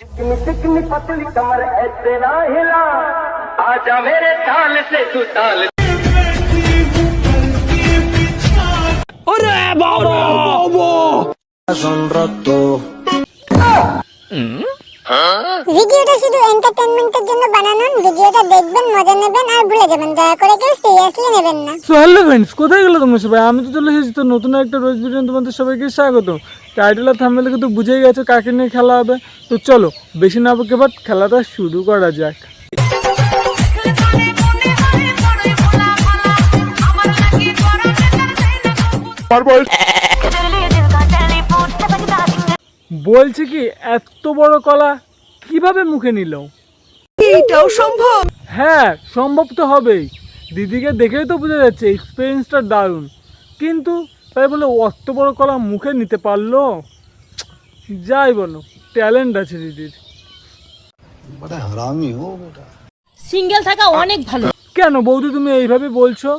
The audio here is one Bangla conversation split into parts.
चिकनी चिकनी पतली कमर ऐसे ना हिला, आजा मेरे ताल से तू ताल। अरे बाबा ভিডিওটা শুধু এন্টারটেইনমেন্টের জন্য বানানো। ভিডিওটা দেখবেন, মজা নেবেন আর ভুলে যাবেন। দয়া করে কেউ সিরিয়াসলি নেবেন না। সো হ্যালো ফ্রেন্ডস, কোথায় গেলো তোমরা সবাই? আমি তো চলে এসেছি তো নতুন একটা রোজ ভিডিও। তোমাদের সবাইকে স্বাগত। টাইটেল আর থাম্বনেল থেকে তো বুঝেই গেছো কাকে নিয়ে খেলা হবে। তো চলো বেশি না বকে বাট খেলাটা শুরু করা যাক। বলছি কি, এত বড় কলা কিভাবে মুখে নিল? এইটাও সম্ভব? হ্যাঁ, সম্ভব তো হবেই। দিদিকে দেখেই তো বোঝা যাচ্ছে এক্সপিরিয়েন্সটা দারুণ, কিন্তু তাই বলে অত বড় কলা মুখে নিতে পারলো? যাই বলো, ট্যালেন্ট আছে দিদির। সিঙ্গেল থাকা অনেক ভালো। কেন বৌদি তুমি এইভাবে বলছো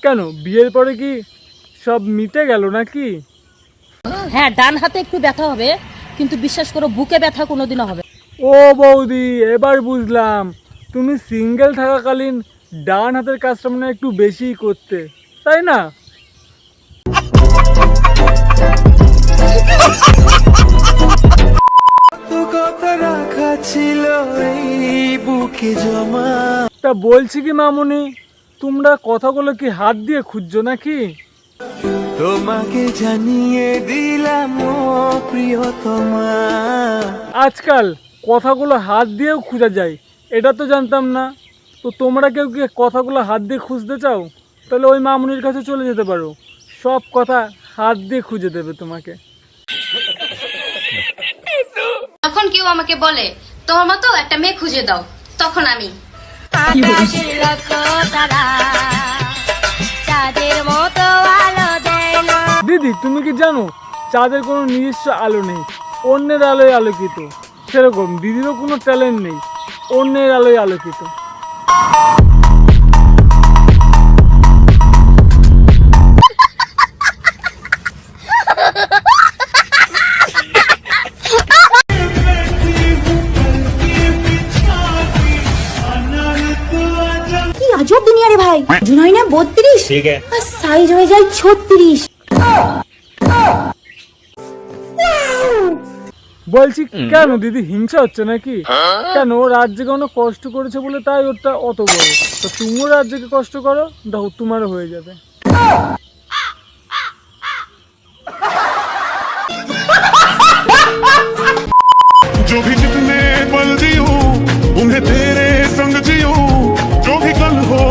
কেন? বিয়ের পরে কি সব মিটে গেল নাকি? হ্যাঁ, ডান হাতে একটু ব্যথা হবে, কিন্তু বিশ্বাস করো বুকে ব্যথা কোনোদিনও হবে। ও বৌদি, এবার বুঝলাম তুমি সিঙ্গেল থাকাকালীন ডান হাতের কাজটা মানে একটু বেশিই করতে, তাই না? তা বলছি কি মামুনি, তোমরা কথাগুলো কি হাত দিয়ে খুঁজছো নাকি? তোমাকে জানিয়ে দিলাম প্রিয়তমা। আজকাল কথাগুলো হাত দিয়েও খুঁজা যায়, এটা তো জানতাম না। তো তোমরা কেউ কি কথাগুলো হাত দিয়ে খুঁজতে চাও? তাহলে ওই মামুনির কাছে চলে যেতে পারো, সব কথা হাত দিয়ে খুঁজে দেবে তোমাকে। যখন কেউ আমাকে বলে তোমার মতো একটা মেয়ে খুঁজে দাও, তখন আমি দিদি তুমি কি জানো চাঁদের কোনো নিজস্ব আলো নেই, অন্যের আলোয় আলোকিত। সেরকম দিদিরও কোনো ট্যালেন্ট নেই, অন্যের আলোয় আলোকিত। কি আজব দুনিয়া রে ভাই। জুনাই না 32, ঠিক আছে, আর সাইজ হয়ে যায় 36। বলছি কেন দিদি, হিংসা হচ্ছে নাকি? কেন ও রাজ্যে কোনো কষ্ট করেছে বলে তাই ওটা অত বড়? তো তুমিও রাজ্যকে কষ্ট করো, দেখো তোমারও হয়ে যাবে। जो भी जितने पल जियूं उन्हें तेरे संग जियूं जो भी कल हो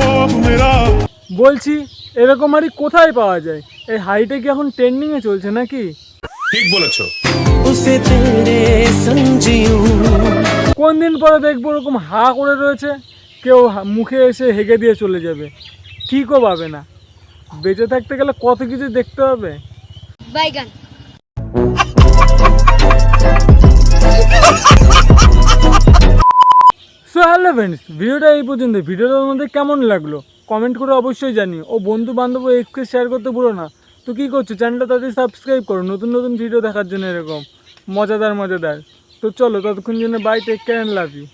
मेरा। বলছি এরকম হাড়ি কোথায় পাওয়া যায়? এই হাড়িটা কি এখন ট্রেন্ডিং এ চলছে নাকি? ঠিক বলেছো। उसे तेरे संग जियूं। কোন দিন পরে দেখবো ওরকম হা করে রয়েছে, কেউ মুখে এসে হেগে দিয়ে চলে যাবে, ঠিকও পাবে না। বেঁচে থাকতে গেলে কত কিছু দেখতে হবে। বাইগান। সো হ্যালো ফ্রেন্ডস, ভিডিওটা এই পর্যন্ত। ভিডিওটা তোমাদের কেমন লাগলো কমেন্ট করে অবশ্যই জানিও। ও বন্ধু বান্ধব এক্সকে শেয়ার করতে ভুলো না। তো কী করছো, চ্যানেলটা তাদের সাবস্ক্রাইব করো নতুন নতুন ভিডিও দেখার জন্য, এরকম মজাদার। তো চলো ততক্ষণ জন্য bye, take care and love you.